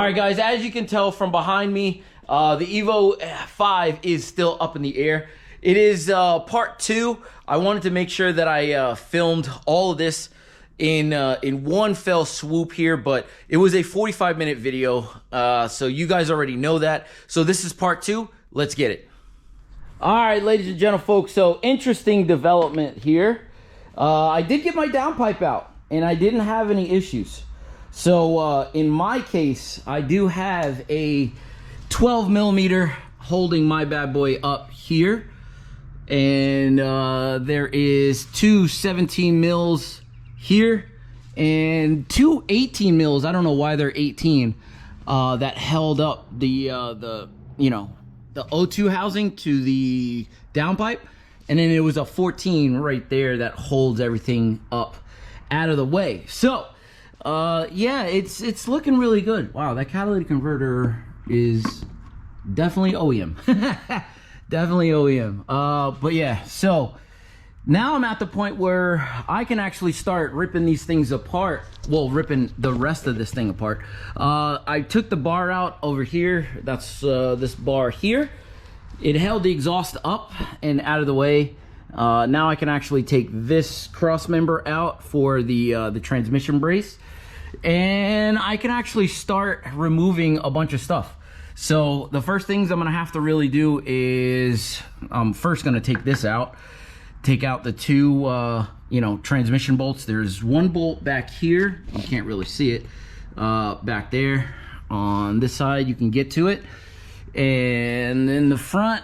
right, guys, as you can tell from behind me, the Evo 5 is still up in the air. It is part 2. I wanted to make sure that I filmed all of this in one fell swoop here, but it was a 45-minute video, so you guys already know that. So this is part 2. Let's get it. All right, ladies and gentlemen, folks, so interesting development here. I did get my downpipe out, and I didn't have any issues. So in my case, I do have a 12 millimeter holding my bad boy up here, and there is two 17 mils here and two 18 mils. I don't know why they're 18, that held up the O2 housing to the downpipe, and then it was a 14 right there that holds everything up out of the way. So yeah, it's looking really good. Wow, that catalytic converter is definitely OEM. Definitely OEM. But yeah, so now I'm at the point where I can actually start ripping these things apart. Well, ripping the rest of this thing apart. I took the bar out over here. That's this bar here. It held the exhaust up and out of the way. Now I can actually take this cross member out for the transmission brace, and I can actually start removing a bunch of stuff. So the first things I'm gonna have to really do is I'm first gonna take this out. Take out the two transmission bolts. There's one bolt back here, you can't really see it, back there. On this side you can get to it, and then the front,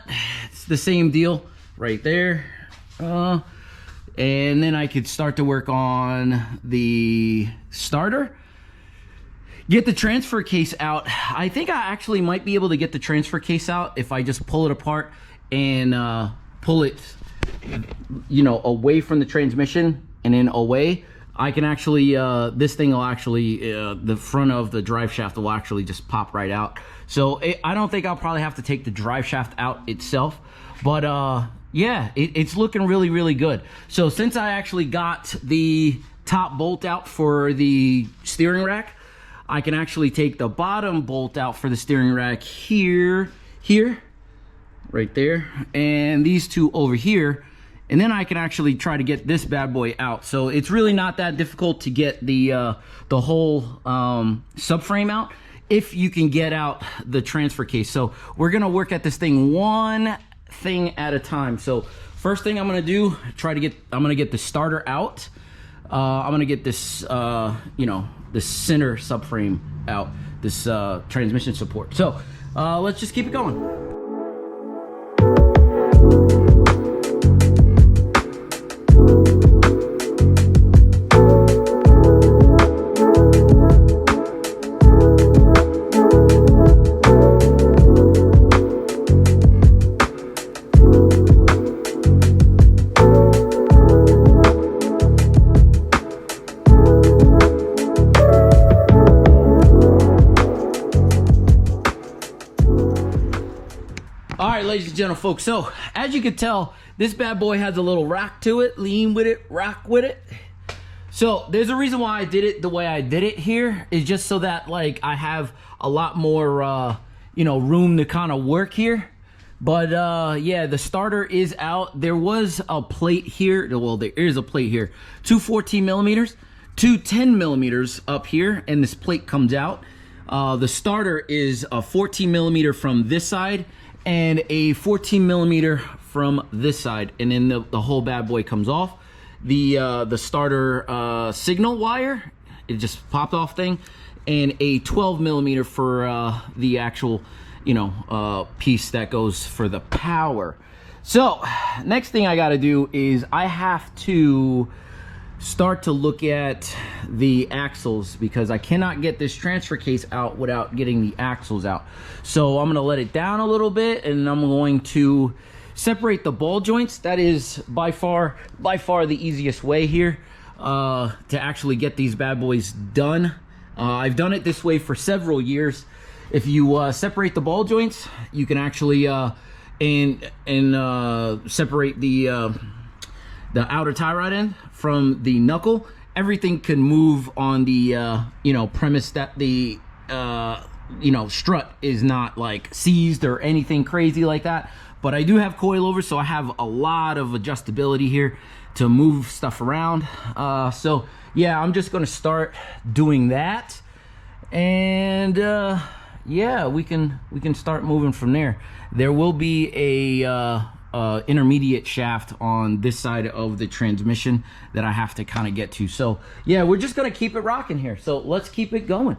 it's the same deal right there. And then I could start to work on the starter, get the transfer case out. I think I actually might be able to get the transfer case out if I just pull it apart and pull it away from the transmission and then away. I can actually this thing will actually the front of the drive shaft will actually just pop right out. So I don't think I'll probably have to take the drive shaft out itself, but yeah, it's looking really good. So since I actually got the top bolt out for the steering rack, I can actually take the bottom bolt out for the steering rack here right there, and these two over here, and then I can actually try to get this bad boy out. So it's really not that difficult to get the whole subframe out if you can get out the transfer case. So we're gonna work at this thing one thing at a time. So first thing I'm gonna do, I'm gonna get the starter out. I'm gonna get this the center subframe out, this transmission support. So let's just keep it going. All right, ladies and gentlemen, folks, so as you can tell, this bad boy has a little rock to it. Lean with it, rock with it. So there's a reason why I did it the way I did it here, is just so that like I have a lot more room to kind of work here. But yeah, the starter is out. There was a plate here. Well, there is a plate here. Two 14 millimeters, two 10 millimeters up here, and this plate comes out. The starter is a 14 millimeter from this side and a 14 millimeter from this side, and then the whole bad boy comes off. The starter signal wire, it just popped off thing, and a 12 millimeter for the actual piece that goes for the power. So next thing I got to do is I have to start to look at the axles, because I cannot get this transfer case out without getting the axles out. So I'm going to let it down a little bit, and I'm going to separate the ball joints. That is by far the easiest way here to actually get these bad boys done. I've done it this way for several years. If you separate the ball joints, you can actually separate the outer tie rod end from the knuckle. Everything can move on the premise that the strut is not like seized or anything crazy like that. But I do have coilovers, so I have a lot of adjustability here to move stuff around. So yeah, I'm just going to start doing that, and yeah, we can start moving from there. There will be a intermediate shaft on this side of the transmission that I have to kind of get to. So yeah, we're just going to keep it rocking here. So let's keep it going.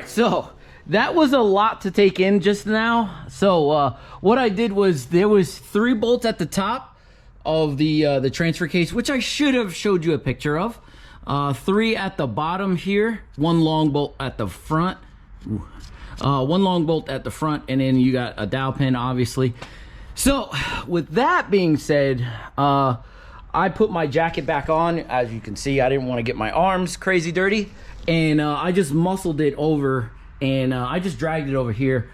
So that was a lot to take in just now. So what I did was there was 3 bolts at the top of the transfer case, which I should have showed you a picture of. 3 at the bottom here, 1 long bolt at the front, 1 long bolt at the front, and then you got a dowel pin, obviously. So with that being said, I put my jacket back on. As you can see, I didn't want to get my arms crazy dirty, and I just muscled it over, and I just dragged it over here.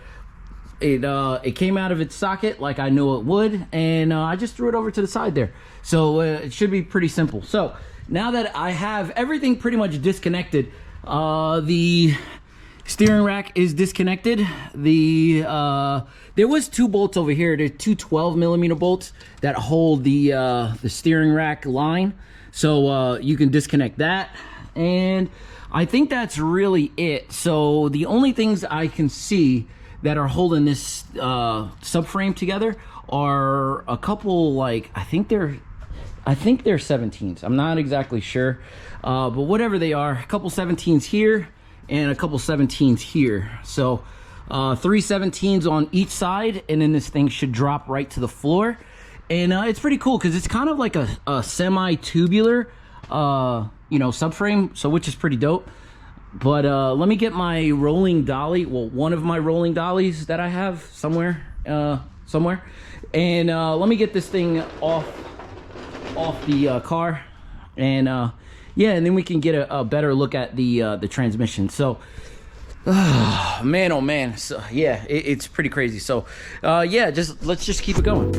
It came out of its socket like I knew it would, and I just threw it over to the side there. So it should be pretty simple. So now that I have everything pretty much disconnected, the steering rack is disconnected. There was 2 bolts over here. There's 2 12mm bolts that hold the steering rack line, so you can disconnect that, and I think that's really it. So the only things I can see that are holding this subframe together are a couple, like I think they're 17s. I'm not exactly sure, but whatever they are, a couple 17s here and a couple 17s here. So 3 17s on each side, and then this thing should drop right to the floor. And it's pretty cool because it's kind of like a semi-tubular subframe, so which is pretty dope. But let me get my rolling dolly, well, one of my rolling dollies that I have somewhere, and let me get this thing off the car, and yeah, and then we can get a better look at the transmission. So man, oh man, so yeah, it's pretty crazy. So yeah, let's just keep it going.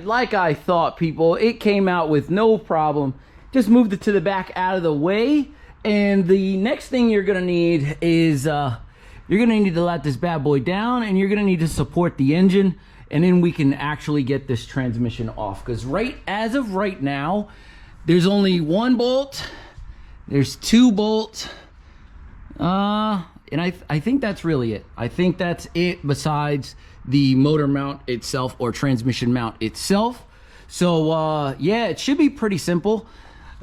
Like I thought, people, it came out with no problem. Just moved it to the back out of the way, And the next thing you're gonna need is you're gonna need to let this bad boy down, and you're gonna need to support the engine, and then we can actually get this transmission off. Because as of right now, there's only one bolt, there's two bolts, and I think that's really it. I think that's it, besides the motor mount itself or transmission mount itself. So yeah, it should be pretty simple.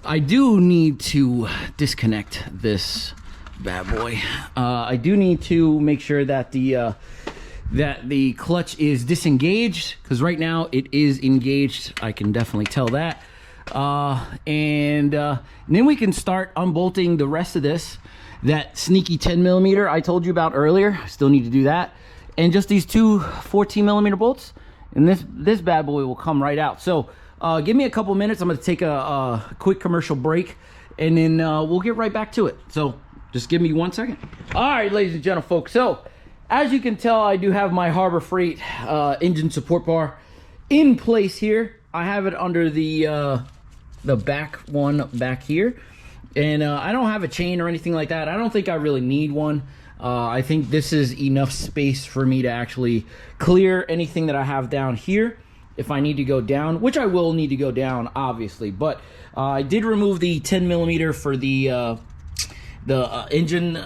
I do need to disconnect this bad boy. I do need to make sure that the clutch is disengaged, because right now it is engaged. I can definitely tell that. And then we can start unbolting the rest of this. That sneaky 10mm I told you about earlier, still need to do that. And just these two 14mm bolts, and this bad boy will come right out. So give me a couple minutes. I'm going to take a quick commercial break, and then we'll get right back to it. So just give me 1 second. All right, ladies and gentlemen, folks. So as you can tell, I do have my Harbor Freight engine support bar in place here. I have it under the back one back here. And I don't have a chain or anything like that. I don't think I really need one. I think this is enough space for me to actually clear anything that I have down here if I need to go down, which I will need to go down, obviously. But I did remove the 10mm for the engine,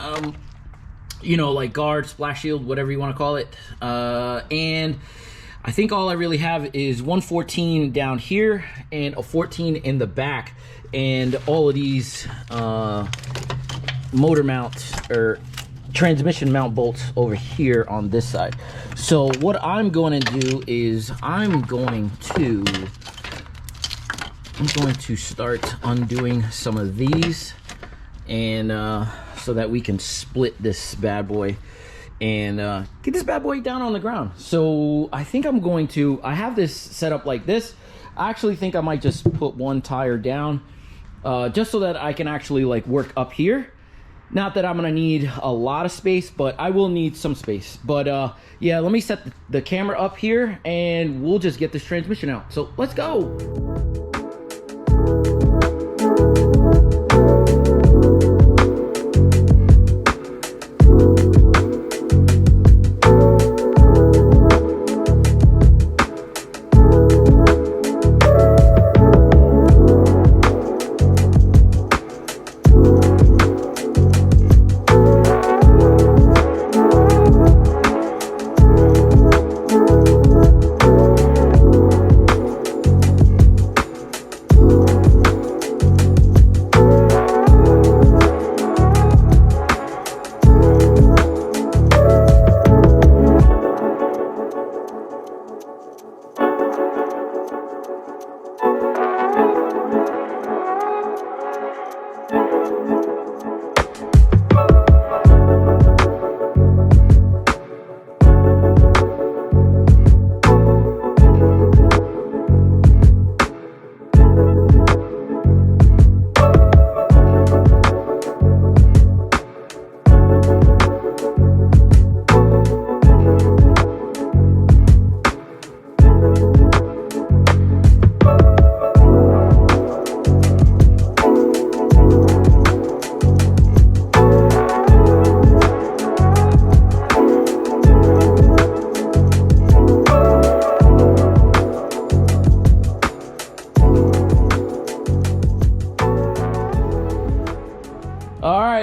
you know, like guard, splash shield, whatever you want to call it. And I think all I really have is 114 down here and a 14 in the back, and all of these motor mounts or transmission mount bolts over here on this side. So what I'm going to do is I'm going to start undoing some of these, and so that we can split this bad boy and get this bad boy down on the ground. So I think I have this set up like this. I actually think I might just put one tire down, just so that I can actually like work up here. Not that I'm gonna need a lot of space, but I will need some space. But yeah, let me set the camera up here, and we'll just get this transmission out. So let's go.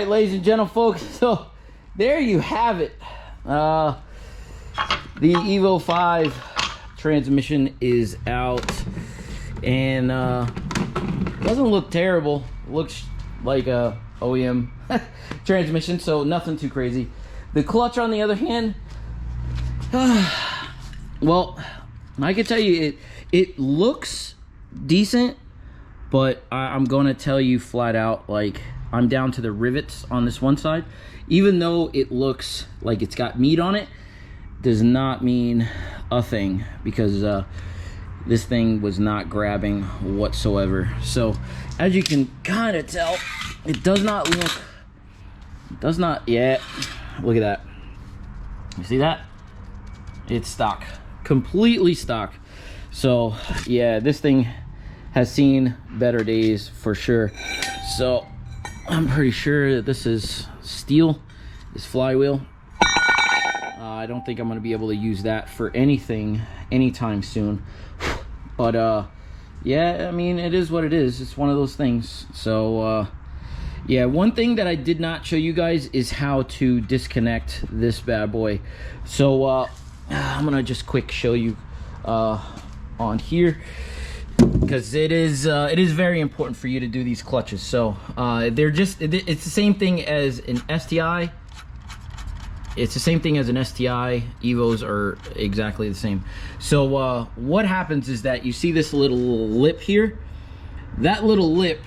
Ladies and gentlemen, folks, so there you have it. The Evo 5 transmission is out, and doesn't look terrible. Looks like a OEM transmission, so nothing too crazy. The clutch, on the other hand, well, I can tell you it looks decent, but I'm gonna tell you flat out, like, I'm down to the rivets on this one side. Even though it looks like it's got meat on it, does not mean a thing, because this thing was not grabbing whatsoever. So as you can kind of tell, it does not yet. Look at that. You see that? It's stock, completely stock. So yeah, this thing has seen better days for sure. So I'm pretty sure that this is steel, this flywheel. I don't think I'm going to be able to use that for anything anytime soon. But yeah, I mean, it is what it is. It's one of those things. So yeah, one thing that I did not show you guys is how to disconnect this bad boy. So I'm gonna just quick show you on here, because it is very important for you to do these clutches. So it's the same thing as an STI. It's the same thing as an STI. Evos are exactly the same. So what happens is that you see this little lip here. That little lip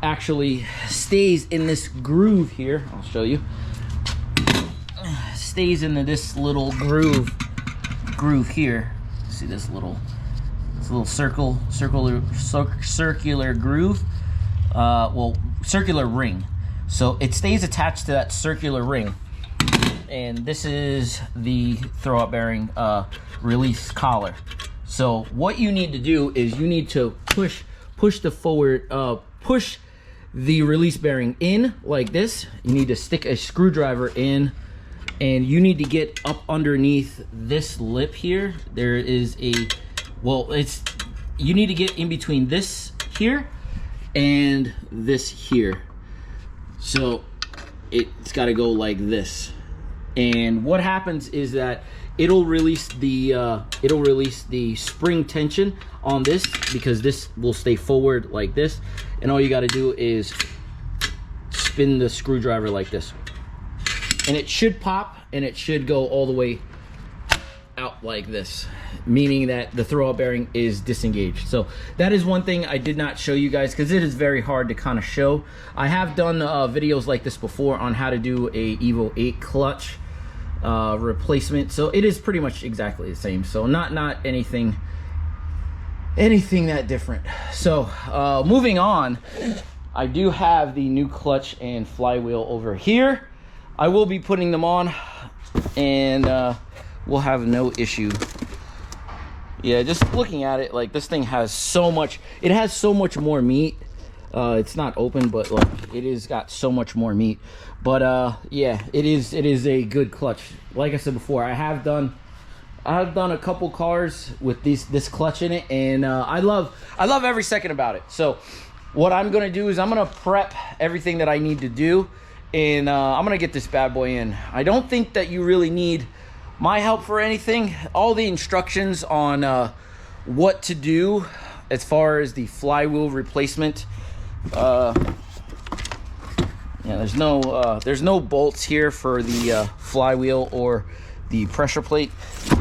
actually stays in this groove here. I'll show you. Stays into this little groove here. See this little circular groove. Well, circular ring. So it stays attached to that circular ring. And this is the throw-up bearing release collar. So what you need to do is you need to push the release bearing in like this. You need to stick a screwdriver in, and you need to get up underneath this lip here. There is you need to get in between this here and this here. So it's got to go like this. And what happens is that it'll release the spring tension on this, because this will stay forward like this. And all you got to do is spin the screwdriver like this, and it should pop, and it should go all the way out like this, meaning that the throw-up bearing is disengaged. So that is one thing I did not show you guys, because it is very hard to kind of show. I have done videos like this before on how to do a Evo 8 clutch replacement, so it is pretty much exactly the same. So not anything that different. So moving on, I do have the new clutch and flywheel over here. I will be putting them on, and we'll have no issue. Yeah, just looking at it, like, this thing has so much, it has so much more meat. It's not open, but like, it is got so much more meat. But yeah, it is a good clutch. Like I said before, I have done a couple cars with this clutch in it, and I love every second about it. So what I'm gonna do is I'm gonna prep everything that I need to do, and I'm gonna get this bad boy in. I don't think that you really need my help for anything. All the instructions on what to do as far as the flywheel replacement. Yeah, there's no bolts here for the flywheel or the pressure plate.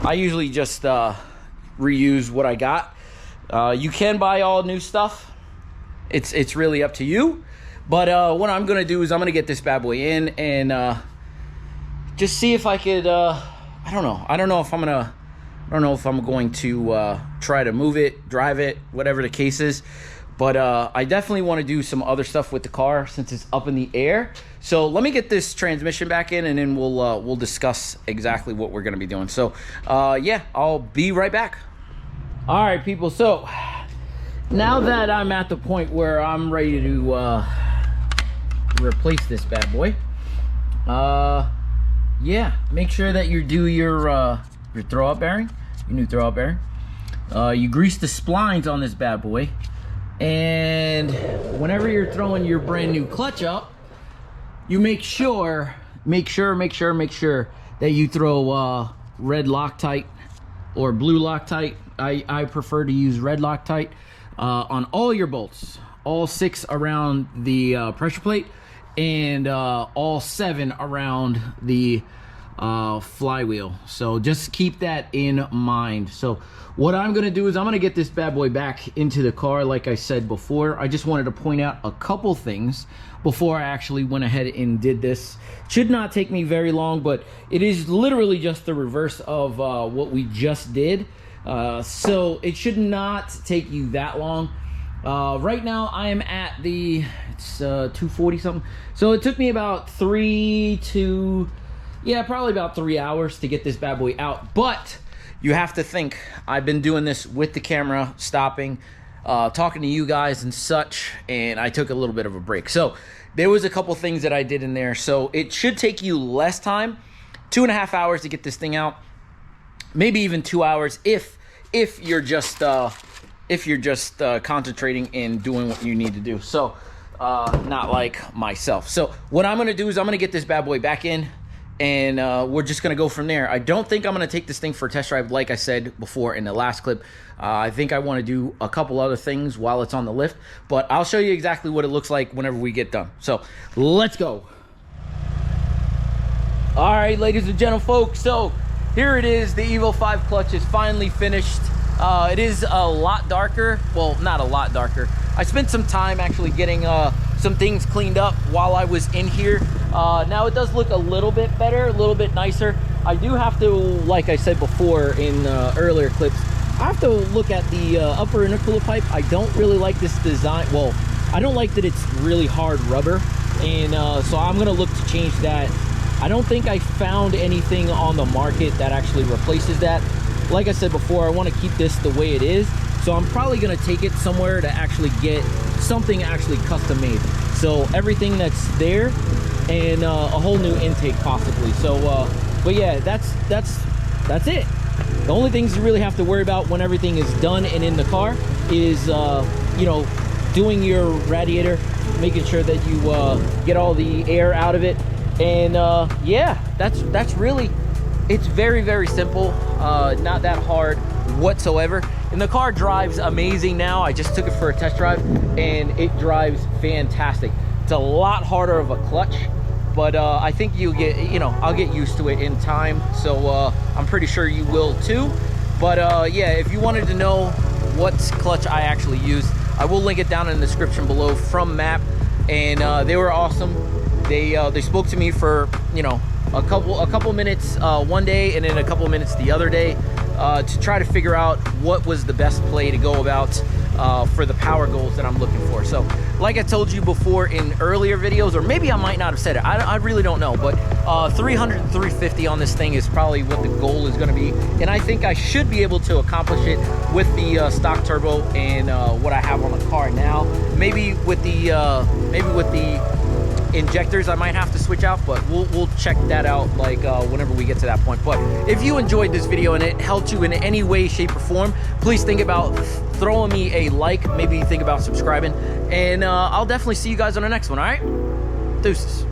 I usually just reuse what I got. You can buy all new stuff. It's really up to you. But what I'm gonna do is I'm gonna get this bad boy in and just see if I could. I don't know if I'm going to try to move it, drive it, whatever the case is. But I definitely want to do some other stuff with the car since it's up in the air. So let me get this transmission back in, and then we'll discuss exactly what we're going to be doing. So yeah, I'll be right back. All right, people. So now that I'm at the point where I'm ready to replace this bad boy, yeah, make sure that you do your throw-up bearing, your new throw-up bearing. You grease the splines on this bad boy. And whenever you're throwing your brand new clutch up, you make sure that you throw red Loctite or blue Loctite. I prefer to use red Loctite on all your bolts, all 6 around the pressure plate, and all 7 around the flywheel. So just keep that in mind. So what I'm gonna do is I'm gonna get this bad boy back into the car. Like I said before, I just wanted to point out a couple things before I actually went ahead and did this. Should not take me very long, but it is literally just the reverse of what we just did. So it should not take you that long. Right now I am at it's 240 something. So it took me about probably about 3 hours to get this bad boy out. But you have to think, I've been doing this with the camera stopping. talking to you guys and such, and I took a little bit of a break. So there was a couple things that I did in there. So it should take you less time, 2.5 hours to get this thing out, maybe even 2 hours if you're just concentrating and doing what you need to do. So not like myself. So what I'm gonna do is I'm gonna get this bad boy back in, and we're just gonna go from there. I don't think I'm gonna take this thing for a test drive like I said before in the last clip. I think I want to do a couple other things while it's on the lift, but I'll show you exactly what it looks like whenever we get done. So let's go. All right, ladies and gentlemen, folks, so here it is. The Evo 5 clutch is finally finished. It is a lot darker. Well, not a lot darker. I spent some time actually getting some things cleaned up while I was in here. Now it does look a little bit better, a little bit nicer. I do have to, like I said before in earlier clips, I have to look at the upper intercooler pipe. I don't really like this design. Well, I don't like that it's really hard rubber, and so I'm gonna look to change that. I don't think I found anything on the market that actually replaces that. Like I said before, I want to keep this the way it is, so I'm probably going to take it somewhere to actually get something actually custom made. So everything that's there, and a whole new intake possibly. So but yeah, that's it. The only things you really have to worry about when everything is done and in the car is you know, doing your radiator, making sure that you get all the air out of it. And yeah, that's really, it's very, very simple, not that hard whatsoever. And the car drives amazing now. I just took it for a test drive and it drives fantastic. It's a lot harder of a clutch, but I think you'll get, you know, I'll get used to it in time. So I'm pretty sure you will too. But yeah, if you wanted to know what clutch I actually use, I will link it down in the description below from Map. And they were awesome. They spoke to me for, you know, a couple minutes one day and then a couple minutes the other day to try to figure out what was the best play to go about for the power goals that I'm looking for. So like I told you before in earlier videos, or maybe I might not have said it, I really don't know, but 300 and 350 on this thing is probably what the goal is going to be, and I think I should be able to accomplish it with the stock turbo and what I have on the car now. Maybe with the injectors I might have to switch out, but we'll check that out like whenever we get to that point. But if you enjoyed this video and it helped you in any way, shape, or form, please think about throwing me a like, maybe think about subscribing, and I'll definitely see you guys on the next one. All right, deuces.